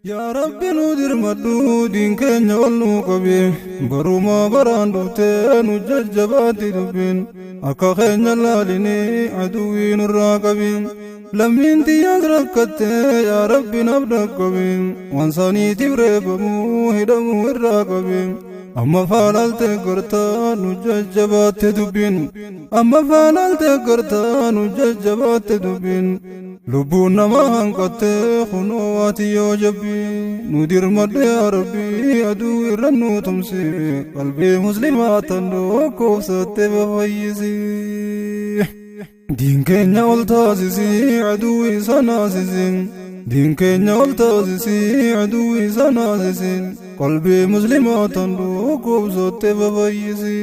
يا رب نودر مدو دين كن يولو قبي بروما براندوتين وججبات دبين أكا خين يلاليني عدوين الراقبين لمين تياد ركت يا رب نبدك قبين وانساني تبريبمو هدمو الراقبين أما فعلت قرتا نججبات دبين أما فعلت قرتا نججبات دبين لبونا ما هنقت خنواتي يوجبي ندير مد يا ربي أدو رنو تمسي قلبي مسلمات نوكو ستبفيسي دين كينيا والتاسسي عدوي سناسسين دين كينيا والتاسسي عدوي سناسسين قلبي مسلمات نوكو ستبفيسي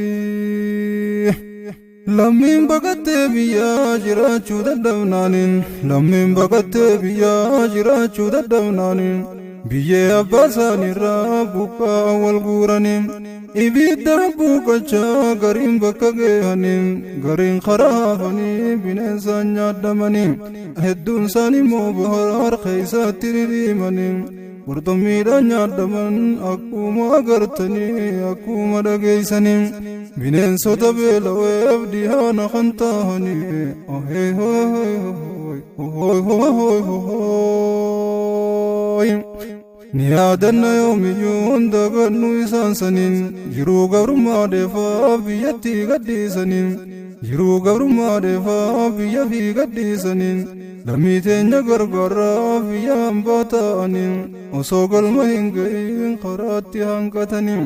لمن بقت بيا جراچو ددمنانين لمن بقت بيا جراچو ددمنانين بيا أباساني رابوكا والغورانين إبيد ربوكا غرين بكا جيهانين غرين خرافاني بنسان يادمانين هدون ساني موبهار خيسات تريمانين Burtoomida nyaadaman akkuma agartanii akkuma dhageessanii bineensota beelaweef dhiyaana kan ta'anii ohee hooy ni yaadanna yoomiyyuu hunda gannu isaan saniin jiruu gabrummaa deefaa biyyattii gadhiisaniin jiruu gabrummaa deefaa biyya fi gadhiisaniin lammii teenya gargaaraa biyya hambaa ta'aniin osoo galma hin ga'iin karaatti hanqataniin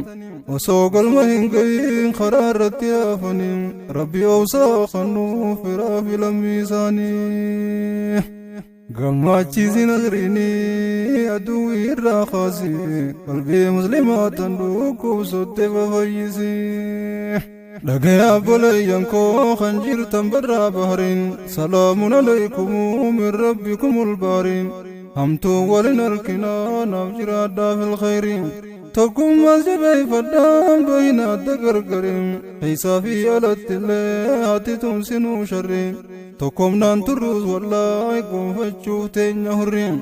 osoo galma hin ga'iin karaa irratti hafaniin rabbi obsaa kannuu firaa fi lammii isaanii gammachiisi nasriinii aduu irraa kaasi qalbii muslimaatan dhukkubsatte fayyisi dhagaya bolayyan koo kan jirtan barraa bahariin salaamun alaykum min rabbikumul baariin hamtuu walin arkinaa naaf jiraadhaa fil khayriin tokkummaas jabeeffadhaan bayna adda gargariin keessaa fi alattillee ati tumsinuu sharriin tokkomnaan turruus wallaahi gonfachuuf teenya hurriin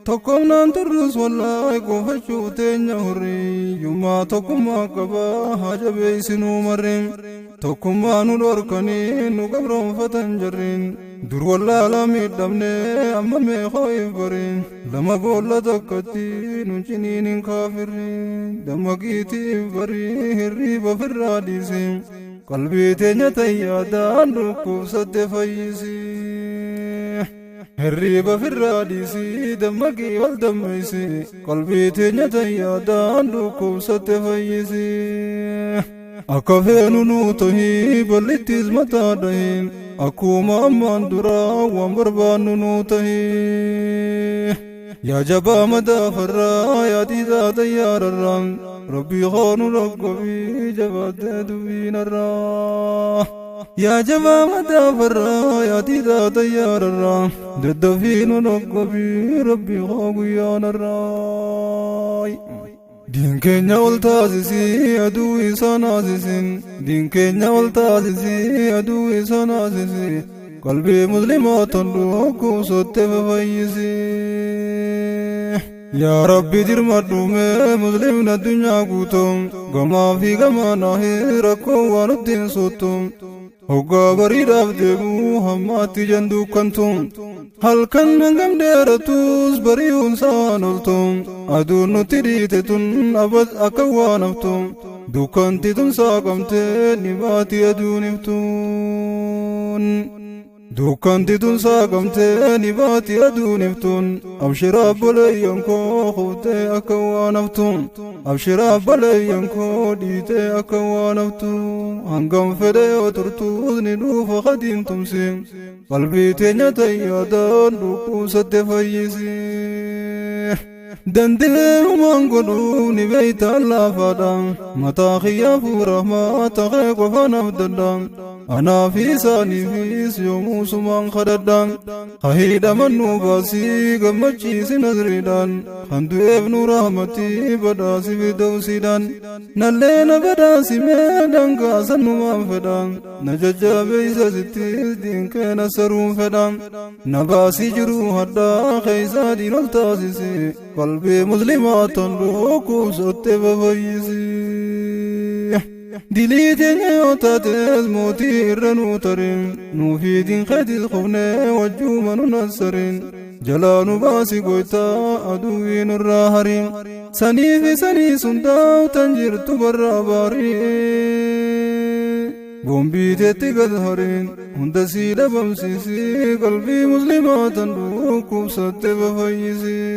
tokkomnaan turruus wallaahi gonfachuuf teenya hurriin yummaa tokkummaa qabaa haa jabeessinuu marriin tokkummaa nu dhorkanii nu gabroonfatan jarriin dur wallaalaa miidhamnee amma meeqoo if bariin lama boolla tokkotti nu ciniiniin kaafirriin dammaqiitiif barii hirriiba firraa dhiisiin qalbii teenya tayyaadhaan dhukkubsatte fayyisi hirriiba firraa dhiisii dammaqii wal dammaysi qalbii teenya tayyaadhaan dhukkubsatte fayyisi akka feenu nuu tahii ballittis mataa dhahiin akkuma ammaan duraa waan barbaannu nuu tahii yaa jabaa madaafarraa yaa dhiitaa xayyaararraa rabbii khoonu roggobii jabaatee dubbiinarraa yaa jabaa madaafarraa yaa dhiitaa xayyaararraa daddafiinu roggobii rabbii khoo guyyaanarraa diin keenya ol taasisii aduu isa naasisin diin keenya ol taasisii aduu isa naasisi qalbii muslimaatan dhukkubsatte fayyisi yaa rabbi dirmadhume muslimna addunyaa guutuu gamaa fi gamaanaa rakkoo waan uttiin sottu hoggaa bariidhaaf deemuu hammaatti janduukkantu halkan hangam dheeratus bari'uunsaan oltu aduun nutti dhiite tun abad akka waan haftu dukkanti tun saaqamtee ni baati aduun iftuun dukkanti tun saaqamtee ni baati aduun iftuun abshiraa boleeyyan koo quuftee akka waan haftu abshiraa boleeyyan koo dhiitee akka waan haftu hangam fedhee yoo turtuus ni dhuufa qadiin tumsi qalbii teenya tayyaadhaan dhukkubsatte fayyisi dandeerumaan godhuu ni beeytaan laafaadhaan mataa kiyyaa fuurahmaa taqee qofaan abdadhaan أنا في ساني في سيوم سمان خددان خهيد من نوباسي قمتشي سنزريدان خندو ابن رحمتي بداسي في دوسيدان نلين بداسي ميدان كاسن نمان فدان نججا بيسا ستيز دين كينا سرون فدان نباسي جرو حدا خيسا دين التاسيسي قلبي مسلمات روكو ستي بفايسي دليتين يوتاتيز موتي رنو ترين نوفي دين خديز خفني وجومن نصرين جلانو باسي قويتا أدوين الراهرين سني في سني سنداو تنجرت براباري بومبي تيتي قد هرين هندسي لبمسيسي قلبي مسلمات روكو ستي بفايسي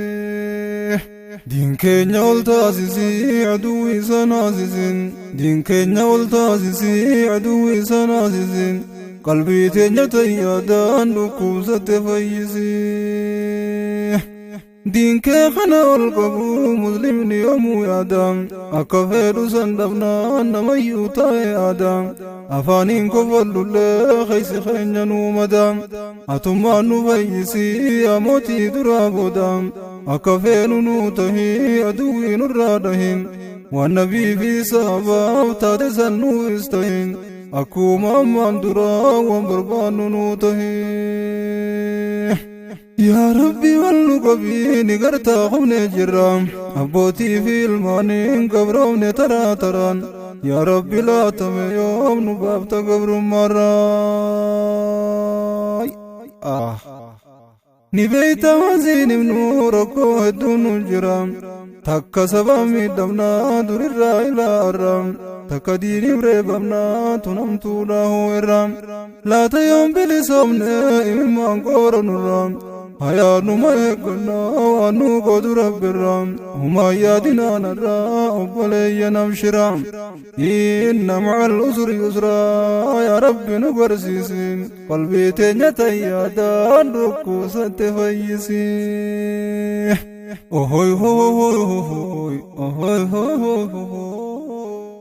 دين كينيا والتاسيسي عدوي سناسيسين دين كينيا والتاسيسي عدوي سناسيسين قلبي تينيا تيادان ركوب ستفايسي دين كيخنا والقبو مسلم يوم يادام أكفير سندفنا نميو تاي آدام أفانين كفل الله خيس خينيا نومدام أتمان نفايسي أموتي درابودام أكفين نوتهي أدوين الرادهين والنبي في سابا تادسن نوستهين أكوما من درا ومبربان نوتهي يا ربي والنقبي نقرتا خمني جرام أبوتي في المانين قبروني ترى تران يا ربي لا تمي يوم نبابت قبر مراي نبيت وزين من نوركو هدون جرام تكا سبا ميدمنا دور الرائلة الرام تكا ديني بريبمنا تنمتو له الرام لا تيوم بلسومنا إمام قورن الرام هيا نما يقلنا وانو قد رب الرام هما يادنا نرى أبولي نمشرام إن مع الأسر يسرا يا رب نقرسيسين قلبي تنيتي يادان ركو ستفيسي أهوي هوي هوي هوي أهوي هوي هوي